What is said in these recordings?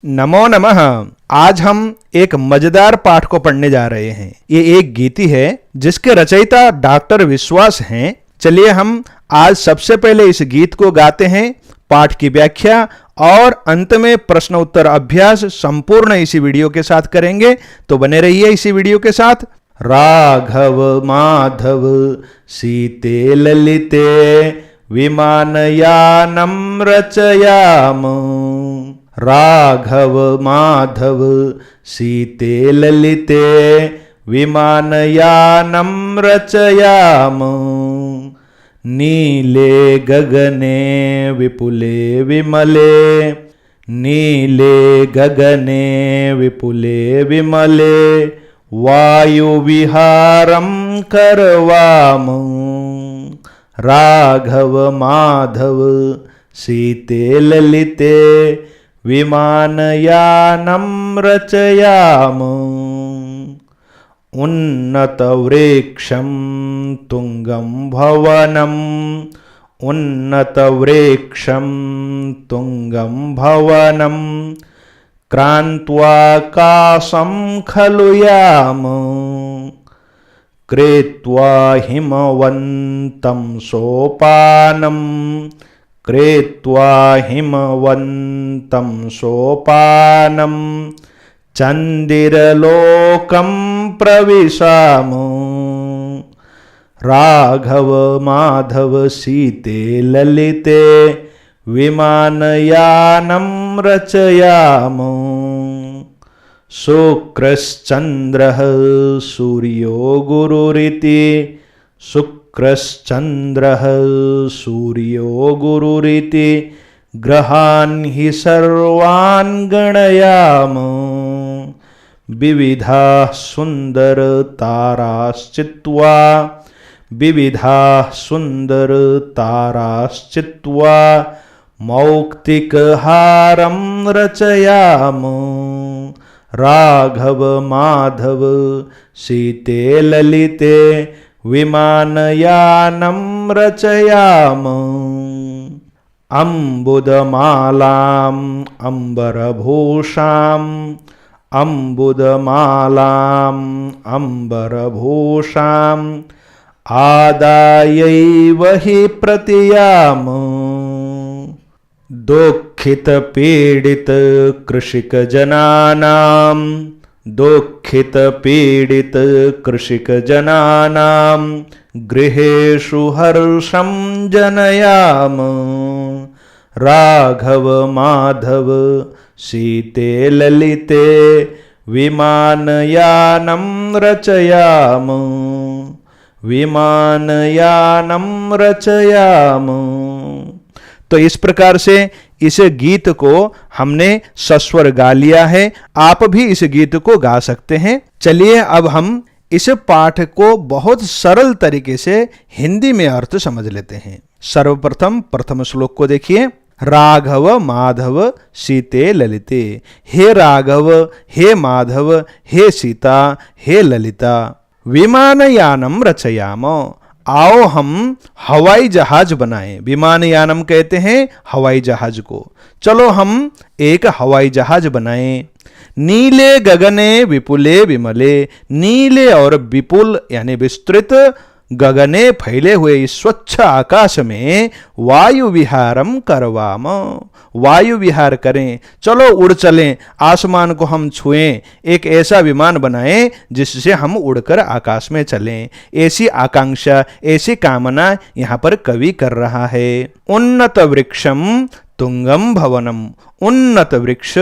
नमो नमः। आज हम एक मजेदार पाठ को पढ़ने जा रहे हैं। ये एक गीति है जिसके रचयिता डॉक्टर विश्वास हैं। चलिए हम आज सबसे पहले इस गीत को गाते हैं, पाठ की व्याख्या और अंत में प्रश्न उत्तर अभ्यास संपूर्ण इसी वीडियो के साथ करेंगे। तो बने रहिए इसी वीडियो के साथ। राघव माधव सीते ललिते विमानयानं रचयाम। राघव माधव सीते ललिते विमानयानं रचयाम। नीले गगने विपुले विमले, नीले गगने विपुले विमले वायुविहारं करवाम। राघव माधव सीते ललिते विमानयानं रचयाम। उन्नतवृक्षं तुंगं भवनम्, उन्नतवृक्षं तुंगं भवनं क्रान्त्वाकाशं खलु याम। कृत्वा हिमवन्तं सोपानं, कृत्वा हिमवन्तं सोपानं चन्दिरलोकं प्रविशाम। राघव माधव सीते ललिते विमानयानं रचयाम। शुक्रश्चन्द्रः सूर्यो गुरुरिति, शुक्रश्चन्द्रः सूर्यो गुरुरिति ग्रहान् हि सर्वान् गणयाम। विविधाः सुन्दरताराश्चित्वा, विविधाः सुन्दरताराश्चित्वा मौक्तिकहारं रचयाम। राघव माधव सीते ललिते विमानयानं रचयाम। अम्बुदमालाम् अम्बरभूषाम्, अम्बुदमालाम् अम्बरभूषाम् आदायैव हि प्रतियाम। दुःखितपीडितकृषिकजनानां, दुःखितपीडितकृषिकजनानां गृहेषु हर्षं जनयाम। राघव माधव सीते ललिते विमानयानं रचयाम। विमानयानं रचयाम। तो इस प्रकार से इस गीत को हमने सस्वर गा लिया है। आप भी इस गीत को गा सकते हैं। चलिए अब हम इस पाठ को बहुत सरल तरीके से हिंदी में अर्थ समझ लेते हैं। सर्वप्रथम प्रथम श्लोक को देखिए। राघव माधव सीते ललिते। हे राघव, हे माधव, हे सीता, हे ललिता। विमानयानं रचयाम, आओ हम हवाई जहाज बनाएं। विमानयानम कहते हैं हवाई जहाज को। चलो हम एक हवाई जहाज बनाएं। नीले गगने विपुले विमले, नीले और विपुल यानी विस्तृत, गगने फैले हुए इस स्वच्छ आकाश में वायु विहारम करवाम, वायु विहार करें। चलो उड़ चलें, आसमान को हम छुएं, एक ऐसा विमान बनाएं जिससे हम उड़कर आकाश में चलें। ऐसी आकांक्षा, ऐसी कामना यहाँ पर कवि कर रहा है। उन्नत वृक्षम तुंगम भवनम, उन्नत वृक्ष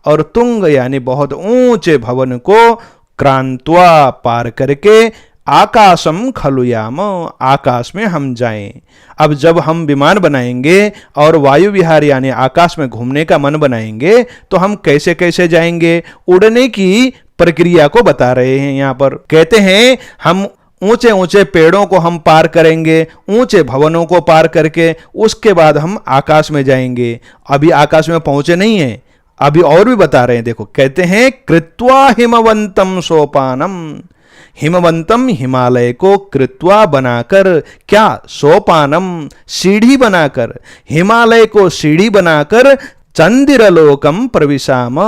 और तुंग यानी बहुत ऊंचे भवन को क्रांत्वा पार करके आकाशम खलुयाम, आकाश में हम जाएं। अब जब हम विमान बनाएंगे और वायु विहार यानी आकाश में घूमने का मन बनाएंगे तो हम कैसे कैसे जाएंगे, उड़ने की प्रक्रिया को बता रहे हैं। यहाँ पर कहते हैं हम ऊंचे ऊंचे पेड़ों को हम पार करेंगे, ऊंचे भवनों को पार करके उसके बाद हम आकाश में जाएंगे। अभी आकाश में पहुंचे नहीं हैं, अभी और भी बता रहे हैं। देखो कहते हैं कृत्वा हिमवंतम सोपानम, हिमवंतम हिमालय को कृत्वा बनाकर, क्या सोपानम सीढ़ी बनाकर, हिमालय को सीढ़ी बनाकर चंद्रलोकम प्रविशाम,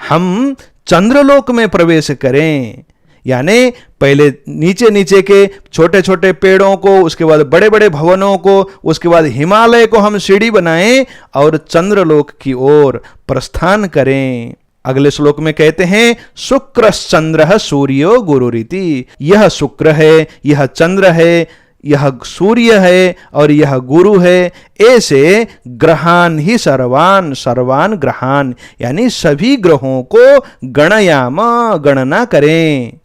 हम चंद्रलोक में प्रवेश करें। यानी पहले नीचे नीचे के छोटे छोटे पेड़ों को, उसके बाद बड़े बड़े भवनों को, उसके बाद हिमालय को हम सीढ़ी बनाएं और चंद्रलोक की ओर प्रस्थान करें। अगले श्लोक में कहते हैं शुक्रश्चंद्रः सूर्यो गुरुरिति, यह शुक्र है, यह चंद्र है, यह सूर्य है और यह गुरु है। ऐसे ग्रहान ही सर्वान, सर्वान ग्रहान, यानी सभी ग्रहों को गणयाम, गणना करें।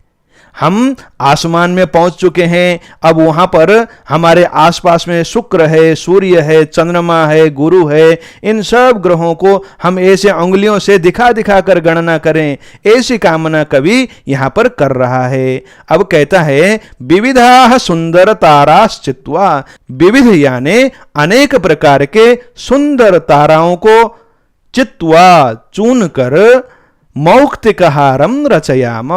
हम आसमान में पहुंच चुके हैं, अब वहां पर हमारे आसपास में शुक्र है, सूर्य है, चंद्रमा है, गुरु है, इन सब ग्रहों को हम ऐसे उंगलियों से दिखा दिखा कर गणना करें, ऐसी कामना कवि यहां पर कर रहा है। अब कहता है विविधा सुंदर ताराश्चित्वा, विविध यानी अनेक प्रकार के सुंदर ताराओं को चित्वा चुन कर मौक्तिकहारम रचयाम,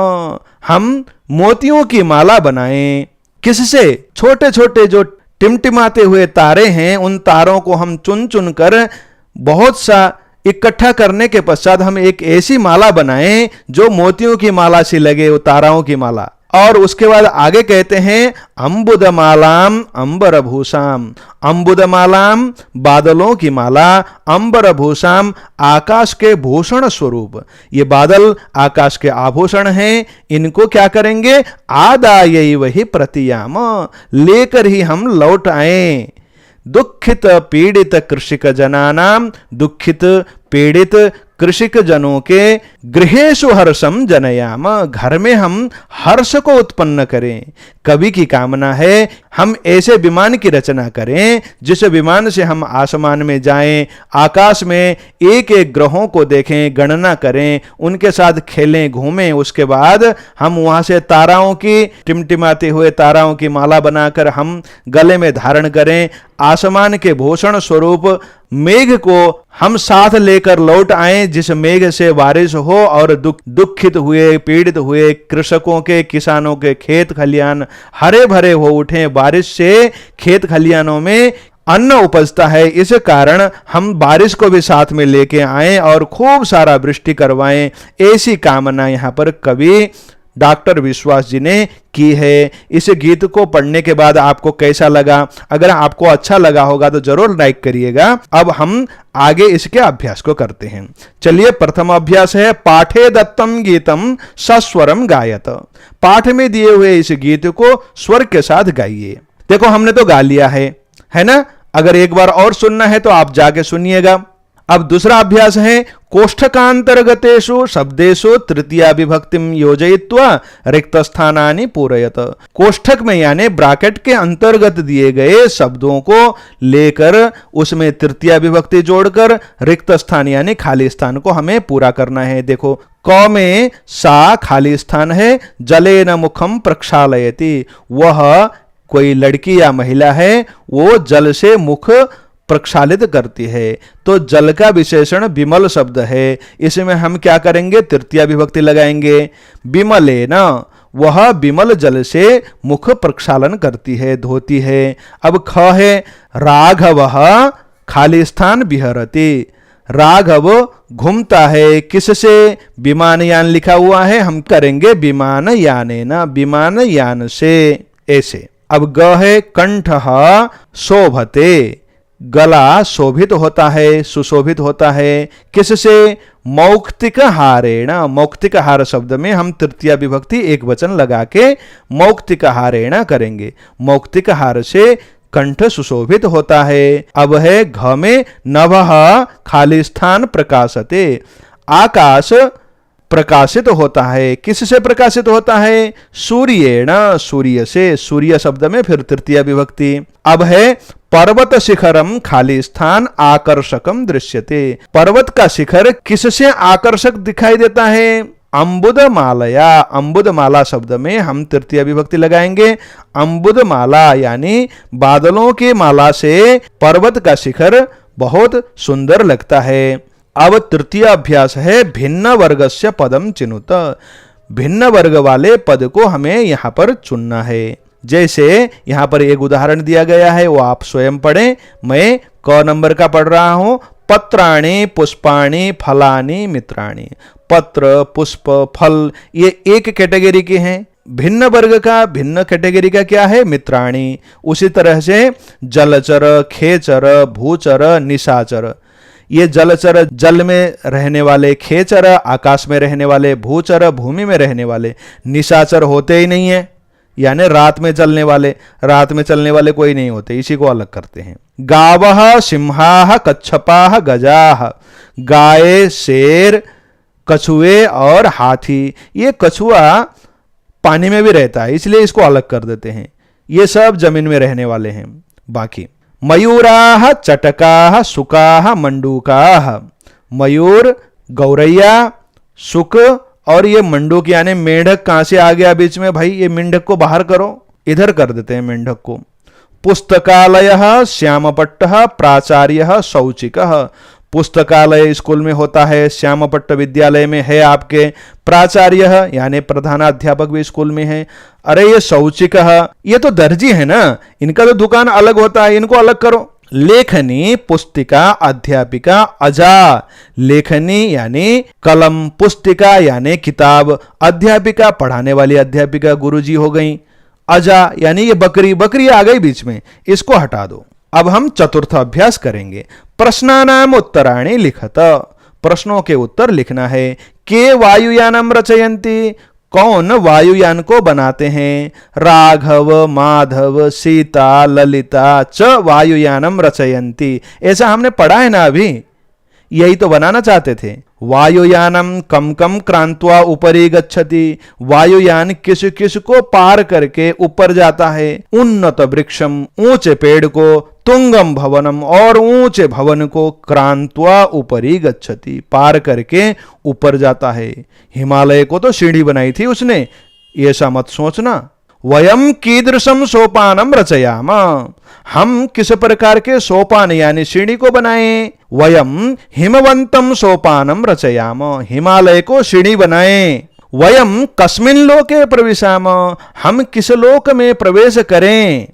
हम मोतियों की माला बनाएं। किससे? छोटे छोटे जो टिमटिमाते हुए तारे हैं, उन तारों को हम चुन चुन कर बहुत सा इकट्ठा करने के पश्चात हम एक ऐसी माला बनाएं जो मोतियों की माला सी लगे, वो ताराओं की माला। और उसके बाद आगे कहते हैं अंबुदमालाम अंबरभूषाम, अंबुदमालाम बादलों की माला, अंबरभूषाम आकाश के भूषण स्वरूप। ये बादल आकाश के आभूषण हैं, इनको क्या करेंगे? आदाय वही प्रतियाम, लेकर ही हम लौट आए। दुखित पीड़ित कृषिक जनानाम, दुखित पीड़ित कृषिक जनों के गृहेषु हर्षम जनयाम, घर में हम हर्ष को उत्पन्न करें। कवि की कामना है हम ऐसे विमान की रचना करें जिस विमान से हम आसमान में जाएं, आकाश में एक एक ग्रहों को देखें, गणना करें, उनके साथ खेलें, घूमें। उसके बाद हम वहां से ताराओं की, टिमटिमाते हुए ताराओं की माला बनाकर हम गले में धारण करें। आसमान के भूषण स्वरूप मेघ को हम साथ लेकर लौट आए, जिस मेघ से बारिश हो और दुखित हुए, पीड़ित हुए कृषकों के, किसानों के खेत खलियान हरे भरे हो उठे। बारिश से खेत खलियानों में अन्न उपजता है, इस कारण हम बारिश को भी साथ में लेके आए और खूब सारा वृष्टि करवाएं। ऐसी कामना यहाँ पर कवि डॉक्टर विश्वास जी ने की है। इस गीत को पढ़ने के बाद आपको कैसा लगा? अगर आपको अच्छा लगा होगा तो जरूर लाइक करिएगा। अब हम आगे इसके अभ्यास को करते हैं। चलिए, प्रथम अभ्यास है पाठे दत्तम गीतम सस्वरम गायत। पाठ में दिए हुए इस गीत को स्वर के साथ गाइए। देखो, हमने तो गा लिया है ना? अगर एक बार और सुनना है तो आप जाके सुनिएगा। अब दूसरा अभ्यास है कोष्ठकांतर्गतेषु शब्देषु तृतीया विभक्तिम योजयित्वा रिक्त स्थानानि पूरयत। कोष्ठक में यानी ब्रैकेट के अंतर्गत दिए गए शब्दों को लेकर उसमें तृतीया विभक्ति जोड़कर रिक्त स्थान यानी खाली स्थान को हमें पूरा करना है। देखो, क में सा खाली स्थान है, जलेन मुखम प्रक्षालयति, वह कोई लड़की या महिला है, वो जल से मुख प्रक्षालित करती है। तो जल का विशेषण विमल शब्द है, इसमें हम क्या करेंगे? तृतीया विभक्ति लगाएंगे। विमलेन, वह विमल जल से मुख प्रक्षालन करती है, धोती है। अब ख है राघवः खाली स्थान विहरति, राघव घूमता है, किससे? विमानयान लिखा हुआ है, हम करेंगे विमानयानेन, विमानयान से, ऐसे। अब ग है कंठः शोभते, गला शोभित होता है, सुशोभित होता है, किससे? मौक्तिक हारेण, मौक्तिक हार शब्द में हम तृतीया विभक्ति एक वचन लगा के मौक्तिक हारेण करेंगे। मौक्तिक हार से कंठ सुशोभित होता है। अब है घ में नभः खाली स्थान प्रकाशते, आकाश प्रकाशित होता है, किससे प्रकाशित होता है? सूर्येण, सूर्य से, सूर्य शब्द में फिर तृतीया विभक्ति। अब है पर्वत शिखरम खाली स्थान आकर्षकम दृश्यते, पर्वत का शिखर किससे आकर्षक दिखाई देता है? अंबुदमालया, अंबुदमाला शब्द में हम तृतीय विभक्ति लगाएंगे। अंबुदमाला यानी बादलों की माला से पर्वत का शिखर बहुत सुंदर लगता है। अब तृतीय अभ्यास है भिन्न वर्गस्य पदम चिनुत, भिन्न वर्ग वाले पद को हमें यहां पर चुनना है। जैसे यहां पर एक उदाहरण दिया गया है, वो आप स्वयं पढ़ें। मैं क नंबर का पढ़ रहा हूं। पत्राणि पुष्पाणि फलानि मित्राणि। पत्र, पुष्प, फल ये एक कैटेगरी के हैं। भिन्न वर्ग का, भिन्न कैटेगरी का क्या है? मित्राणि। उसी तरह से जलचर, खेचर, भूचर, निशाचर। ये जलचर जल में रहने वाले, खेचर आकाश में रहने वाले, भूचर भूमि में रहने वाले, निशाचर होते ही नहीं है, यानी रात में चलने वाले। रात में चलने वाले कोई नहीं होते, इसी को अलग करते हैं। गावः सिंहाः कच्छपाः गजाः। गाय, शेर, कछुए और हाथी। ये कछुआ पानी में भी रहता है, इसलिए इसको अलग कर देते हैं। ये सब जमीन में रहने वाले हैं। बाकी मयूराः चटकाः सुकाः मंडूकाः। मयूर, गौरैया, सुक और ये मंडूक यानी मेंढक। कहां से आ गया बीच में भाई? ये मेंढक को बाहर करो, इधर कर देते हैं मेंढक को। पुस्तकालयः श्यामपट्टः प्राचार्यः शौचिकः। पुस्तकालय स्कूल में होता है, श्यामपट्ट विद्यालय में है आपके, प्राचार्य यानी प्रधानाध्यापक भी स्कूल में है। अरे ये शौचिक, ये तो दर्जी है ना, इनका तो दुकान अलग होता है, इनको अलग करो। लेखनी, पुस्तिका, अध्यापिका, अजा। लेखनी यानी कलम, पुस्तिका यानी किताब, अध्यापिका पढ़ाने वाली अध्यापिका गुरुजी हो गई, अजा यानी ये बकरी, बकरी आ गई बीच में, इसको हटा दो। अब हम चतुर्थ अभ्यास करेंगे। प्रश्नानाम उत्तराणि लिखत। प्रश्नों के उत्तर लिखना है। के वायुयानम रचयन्ति। कौन वायुयान को बनाते हैं? राघव, माधव, सीता, ललिता च वायुयानम रचयन्ति। ऐसा हमने पढ़ा है ना अभी, यही तो बनाना चाहते थे। वायुयानम कम कम क्रांत्वा ऊपरी गच्छति। वायुयान किस किस को पार करके ऊपर जाता है? उन्नत वृक्षम, ऊंचे पेड़ को, तुंगम भवनम और ऊंचे भवन को, क्रांत्वा ऊपरी गच्छति पार करके ऊपर जाता है। हिमालय को तो सीढ़ी बनाई थी उसने, ऐसा मत सोचना। वयम कीदृशम सोपानम रचयाम। हम किस प्रकार के सोपान यानी सीढ़ी को बनाएं? वयम हिमवंतम सोपानम रचयाम। हिमालय को सीढ़ी बनाएं। वयम कस्मिन लोके प्रविशाम। हम किस लोक में प्रवेश करें?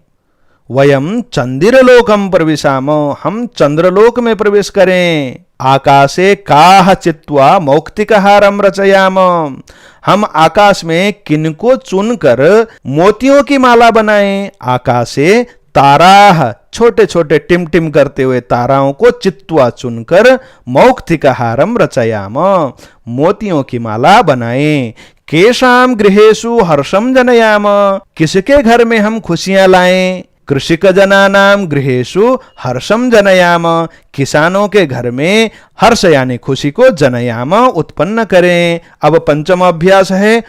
वयम चंद्रलोकम प्रविशाम। हम चंद्रलोक में प्रवेश करें। आकाशे काह चित्वा मौक्तिकहारम रचयाम। हम आकाश में किनको चुनकर मोतियों की माला बनाएं? आकाशे ताराह, छोटे छोटे टिम टिम करते हुए ताराओं को चित्वा चुनकर मौक्तिकहारम रचयाम, मोतियों की माला बनाएं। केशाम गृहेषु हर्षम जनयाम। किसके घर में हम खुशियां लाएं? कृषिक जनानाम गृहेषु हर्षम जनयाम। किसानों के घर में हर्ष यानी खुशी को जनयाम उत्पन्न करें। अब पंचम अभ्यास है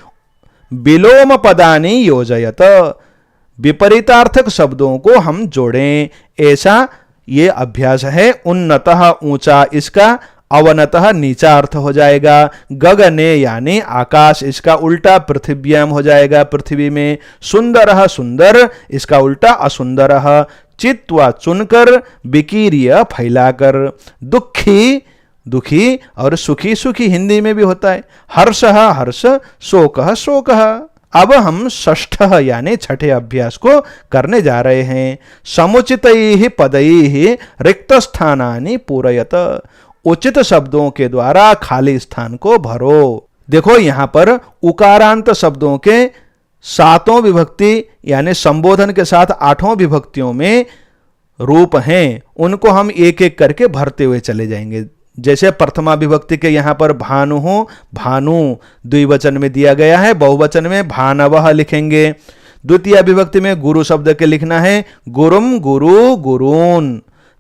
विलोम पदानि योजयत। विपरीतार्थक शब्दों को हम जोड़ें, ऐसा ये अभ्यास है। उन्नतः ऊंचा, इसका अवनतः नीचा अर्थ हो जाएगा। गगने यानी आकाश, इसका उल्टा पृथिव्याम हो जाएगा, पृथ्वी में। सुंदरः सुंदर, इसका उल्टा असुंदरः। चित्वा चुनकर, विकीर्य फैलाकर। दुखी दुखी और सुखी सुखी हिंदी में भी होता है। हर्षः हर्ष, शोकः शोकः। अब हम षष्ठ यानी छठे अभ्यास को करने जा रहे हैं। समुचितैः पदैः रिक्त स्थानानि पूरयत। उचित शब्दों के द्वारा खाली स्थान को भरो। देखो यहां पर उकारांत शब्दों के सातों विभक्ति यानी संबोधन के साथ आठों विभक्तियों में रूप हैं, उनको हम एक एक करके भरते हुए चले जाएंगे। जैसे प्रथमा विभक्ति के यहां पर भानु हो, भानु द्विवचन में दिया गया है, बहुवचन में भानवः लिखेंगे। द्वितीय विभक्ति में गुरु शब्द के लिखना है गुरुम गुरु गुरून्।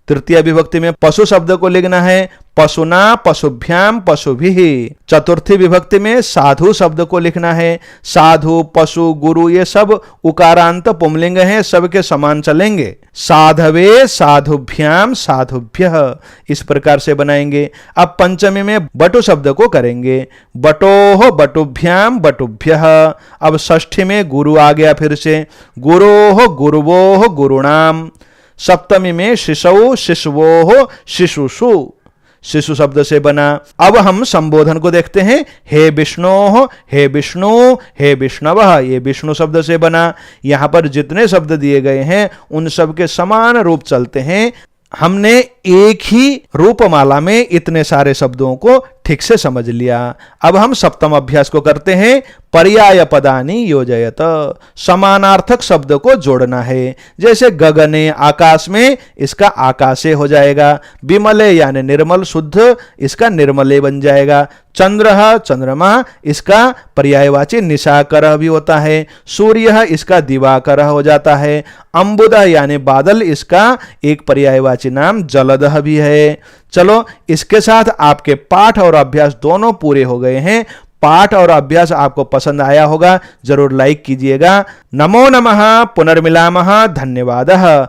तृतीय विभक्ति में पशु शब्द को लिखना है पशुना पशुभ्याम पशुभिः। चतुर्थी विभक्ति में साधु शब्द को लिखना है साधु, पशु, गुरु, ये सब उकारांत पुंलिंग हैं, सबके समान चलेंगे। साधवे साधुभ्याम साधुभ्यः, इस प्रकार से बनाएंगे। अब पंचमी में बटु शब्द को करेंगे बटोह बटुभ्याम बटुभ्यः। अब षष्ठी में गुरु आ गया, फिर से गुरोह गुरुवोह गुरुणाम। सप्तमी में शिशौ शिशवोह शिशुषु। शिशु शब्द से बना। अब हम संबोधन को देखते हैं, हे विष्णु, हे विष्णु, हे विष्णवः, ये विष्णु शब्द से बना। यहां पर जितने शब्द दिए गए हैं उन सब के समान रूप चलते हैं। हमने एक ही रूपमाला में इतने सारे शब्दों को ठीक से समझ लिया। अब हम सप्तम अभ्यास को करते हैं, पर्याय पदानि योजयत, समानार्थक शब्द को जोड़ना है। जैसे गगने, आकाश में, इसका आकाशे हो जाएगा। विमले यानी निर्मल शुद्ध, इसका निर्मले बन जाएगा। चंद्र, चंद्रमा, इसका पर्यायवाची निशाकर भी होता है। सूर्य, इसका दिवाकर हो जाता है। अंबुद यानी बादल, इसका एक पर्यायवाची नाम जलद भी है। चलो, इसके साथ आपके पाठ और अभ्यास दोनों पूरे हो गए हैं। पाठ और अभ्यास आपको पसंद आया होगा, जरूर लाइक कीजिएगा। नमो नमः, पुनर्मिलामः, धन्यवादः।